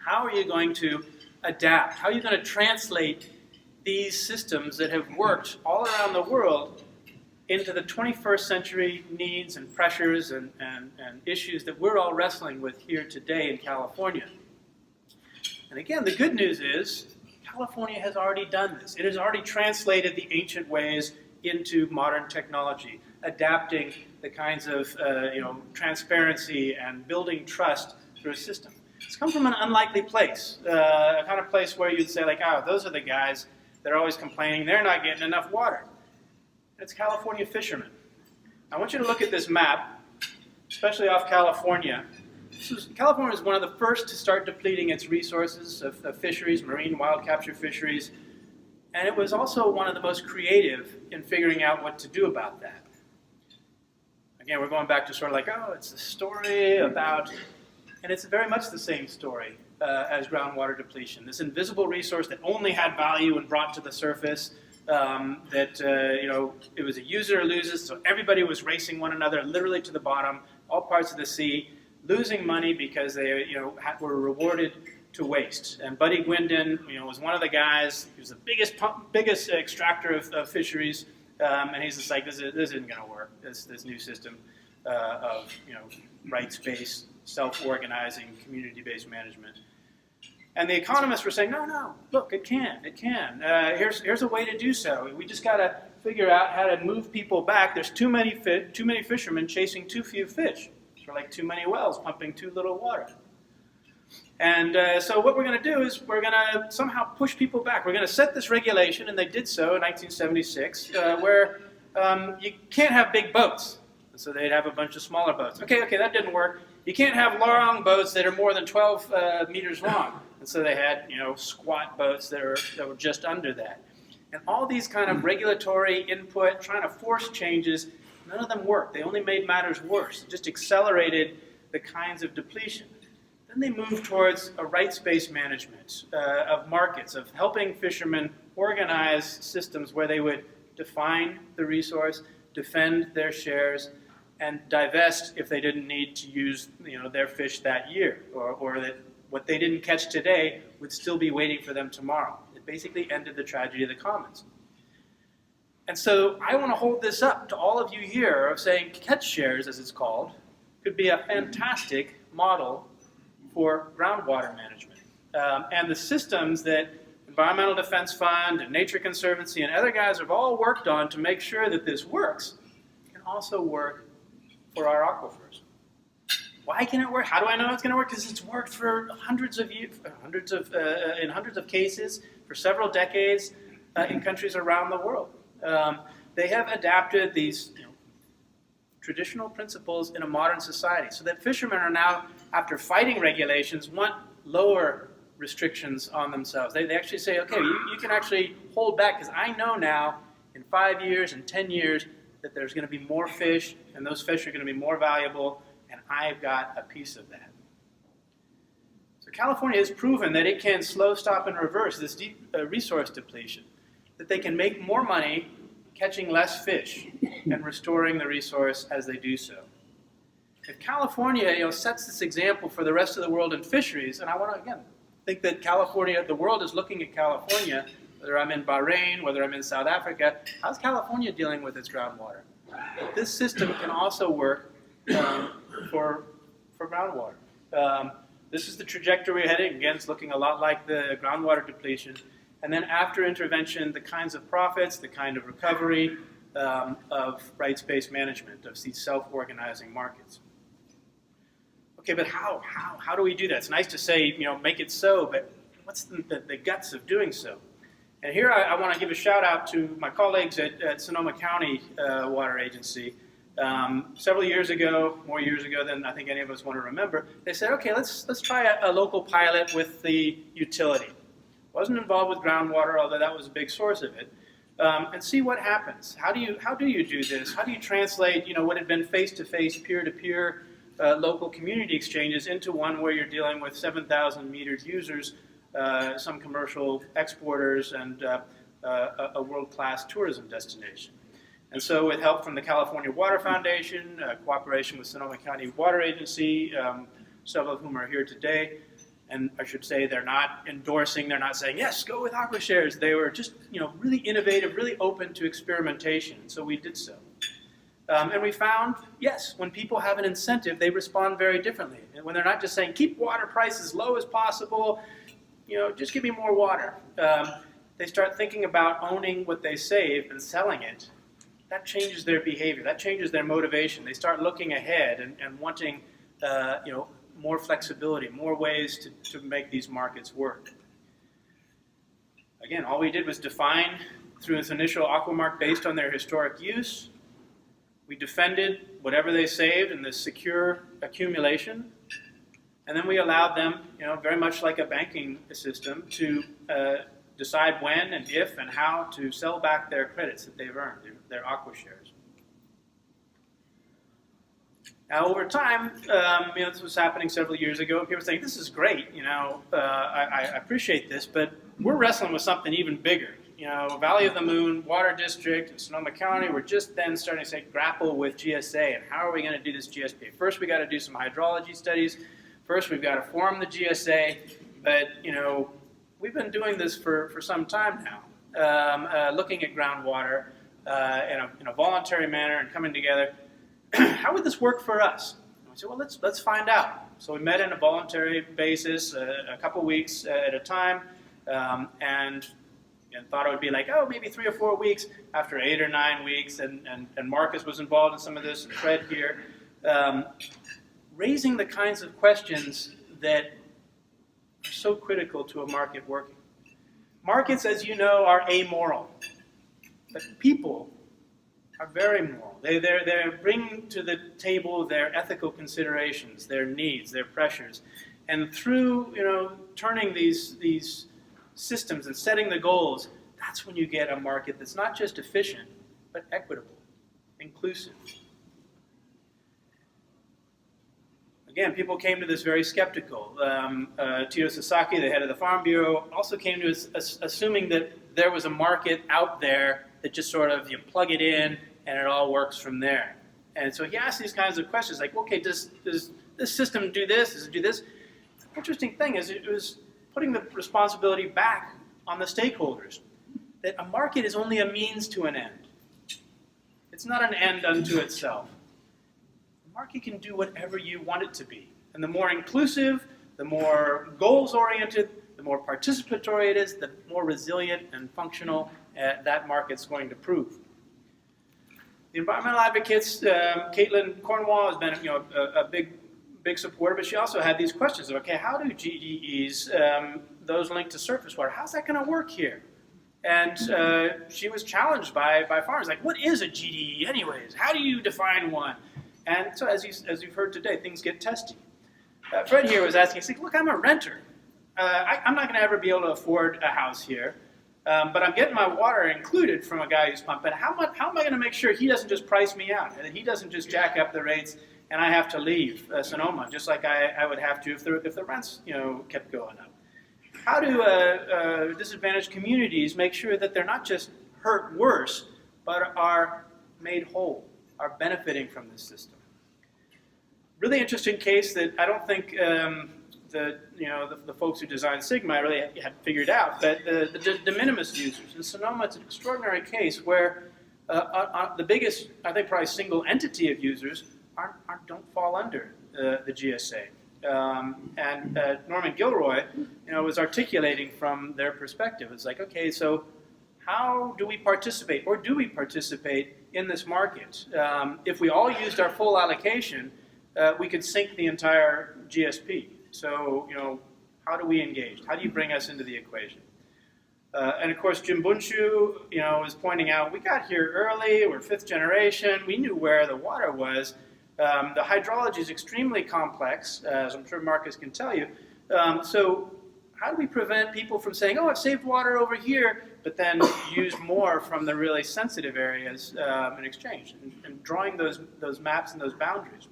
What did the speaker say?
How are you going to adapt? How are you going to translate these systems that have worked all around the world into the 21st century needs and pressures and issues that we're all wrestling with here today in California? And again, the good news is California has already done this. It has already translated the ancient ways into modern technology, adapting the kinds of transparency and building trust through a system. It's come from an unlikely place, a kind of place where you'd say, like, oh, those are the guys that are always complaining they're not getting enough water. It's California fishermen. I want you to look at this map, especially off California. California was one of the first to start depleting its resources of fisheries, marine wild capture fisheries, and it was also one of the most creative in figuring out what to do about that. Again, we're going back to sort of like, oh, it's a story about, and it's very much the same story as groundwater depletion. This invisible resource that only had value when brought to the surface, it was a use it or lose it, so everybody was racing one another literally to the bottom, all parts of the sea, losing money because they were rewarded to waste. And Buddy Gwindon was one of the guys. He was the biggest extractor of fisheries, and he's just like, this isn't going to work, this new system of rights-based, self-organizing, community-based management. And the economists were saying, no, look, it can. Here's a way to do so. We just got to figure out how to move people back. There's too many fishermen chasing too few fish. It's like too many wells pumping too little water. And so what we're going to do is we're going to somehow push people back. We're going to set this regulation, and they did so in 1976, where you can't have big boats. And so they'd have a bunch of smaller boats. Okay, that didn't work. You can't have long boats that are more than 12 meters long. And so they had, squat boats that were just under that. And all these kind of regulatory input, trying to force changes, none of them worked. They only made matters worse. It just accelerated the kinds of depletion. Then they moved towards a rights-based management of markets, of helping fishermen organize systems where they would define the resource, defend their shares, and divest if they didn't need to use their fish that year, or that what they didn't catch today would still be waiting for them tomorrow. It basically ended the tragedy of the commons. And so I want to hold this up to all of you here of saying catch shares, as it's called, could be a fantastic model for groundwater management. And the systems that Environmental Defense Fund and Nature Conservancy and other guys have all worked on to make sure that this works can also work for our aquifers. Why can it work? How do I know it's going to work? Because it's worked for hundreds of years, in hundreds of cases for several decades in countries around the world. They have adapted these traditional principles in a modern society, so that fishermen are now, after fighting regulations, want lower restrictions on themselves. They actually say, okay, you can actually hold back, because I know now in 5 years and 10 years that there's going to be more fish, and those fish are going to be more valuable, and I've got a piece of that. So California has proven that it can slow, stop, and reverse this deep resource depletion, that they can make more money catching less fish and restoring the resource as they do so. If California sets this example for the rest of the world in fisheries, and I want to, again, think that California, the world is looking at California, whether I'm in Bahrain, whether I'm in South Africa, how's California dealing with its groundwater? But this system can also work for groundwater. This is the trajectory we're heading. Again, it's looking a lot like the groundwater depletion. And then after intervention, the kinds of profits, the kind of recovery of rights-based management, of these self-organizing markets. Okay, but how do we do that? It's nice to say, make it so, but what's the guts of doing so? And here I want to give a shout out to my colleagues at Sonoma County Water Agency. Several years ago, more years ago than I think any of us want to remember, they said, okay, let's try a local pilot with the utility. Wasn't involved with groundwater, although that was a big source of it, and see what happens. How do you do this? How do you translate what had been face-to-face, peer-to-peer local community exchanges into one where you're dealing with 7,000 metered users, some commercial exporters, and a world-class tourism destination? And so with help from the California Water Foundation, cooperation with Sonoma County Water Agency, several of whom are here today, And I should say they're not endorsing, they're not saying, yes, go with AquaShares. They were just really innovative, really open to experimentation. So we did so. And we found, yes, when people have an incentive, they respond very differently. And when they're not just saying, keep water prices low as possible, just give me more water. They start thinking about owning what they save and selling it. That changes their behavior. That changes their motivation. They start looking ahead and wanting, more flexibility, more ways to make these markets work. Again, all we did was define through this initial aquamark based on their historic use. We defended whatever they saved in this secure accumulation. And then we allowed them, very much like a banking system, to decide when and if and how to sell back their credits that they've earned, their AquaShares. Now, over time, this was happening several years ago. People were saying, this is great, I appreciate this, but we're wrestling with something even bigger. Valley of the Moon, Water District, and Sonoma County were just then starting to grapple with GSA and how are we going to do this GSP? First, we got to do some hydrology studies. First, we've got to form the GSA, but, we've been doing this for some time now, looking at groundwater in a voluntary manner and coming together. How would this work for us? And we said, well, let's find out. So we met on a voluntary basis, a couple weeks at a time, and thought it would be maybe 3 or 4 weeks. After 8 or 9 weeks, and Marcus was involved in some of this, and Fred here, raising the kinds of questions that are so critical to a market working. Markets, as you know, are amoral, but people are very moral. They bring to the table their ethical considerations, their needs, their pressures, and through turning these systems and setting the goals, that's when you get a market that's not just efficient, but equitable, inclusive. Again, people came to this very skeptical. Tito Sasaki, the head of the Farm Bureau, also came to us assuming that there was a market out there that just sort of, you plug it in and it all works from there. And so he asked these kinds of questions like, okay, does this system do this? Does it do this? The interesting thing is it was putting the responsibility back on the stakeholders, that a market is only a means to an end. It's not an end unto itself. The market can do whatever you want it to be. And the more inclusive, the more goals-oriented, the more participatory it is, the more resilient and functional that market's going to prove. The environmental advocates, Caitlin Cornwall has been a big supporter, but she also had these questions of, okay, how do GDEs, those linked to surface water, how's that going to work here? And she was challenged by farmers, like, what is a GDE anyways? How do you define one? And so as you've heard today, things get testy. Fred here was asking, he's like, look, I'm a renter. I'm not going to ever be able to afford a house here, but I'm getting my water included from a guy who's pumping. How am I going to make sure he doesn't just price me out, and that he doesn't just jack up the rates and I have to leave Sonoma, just like I would have to if the rents kept going up? How do disadvantaged communities make sure that they're not just hurt worse, but are made whole, are benefiting from this system? Really interesting case that I don't think the folks who designed Sigma really had figured out, but the de minimis users. In Sonoma, it's an extraordinary case where the biggest, I think probably single entity of users don't fall under the GSA. And Norman Gilroy, was articulating from their perspective. It's like, okay, so how do we participate, or do we participate in this market? If we all used our full allocation, we could sink the entire GSP. So, how do we engage? How do you bring us into the equation? And of course, Jim Bunshu, was pointing out, we got here early, we're 5th generation, we knew where the water was. The hydrology is extremely complex, as I'm sure Marcus can tell you. So how do we prevent people from saying, oh, I've saved water over here, but then use more from the really sensitive areas in exchange, and drawing those maps and those boundaries?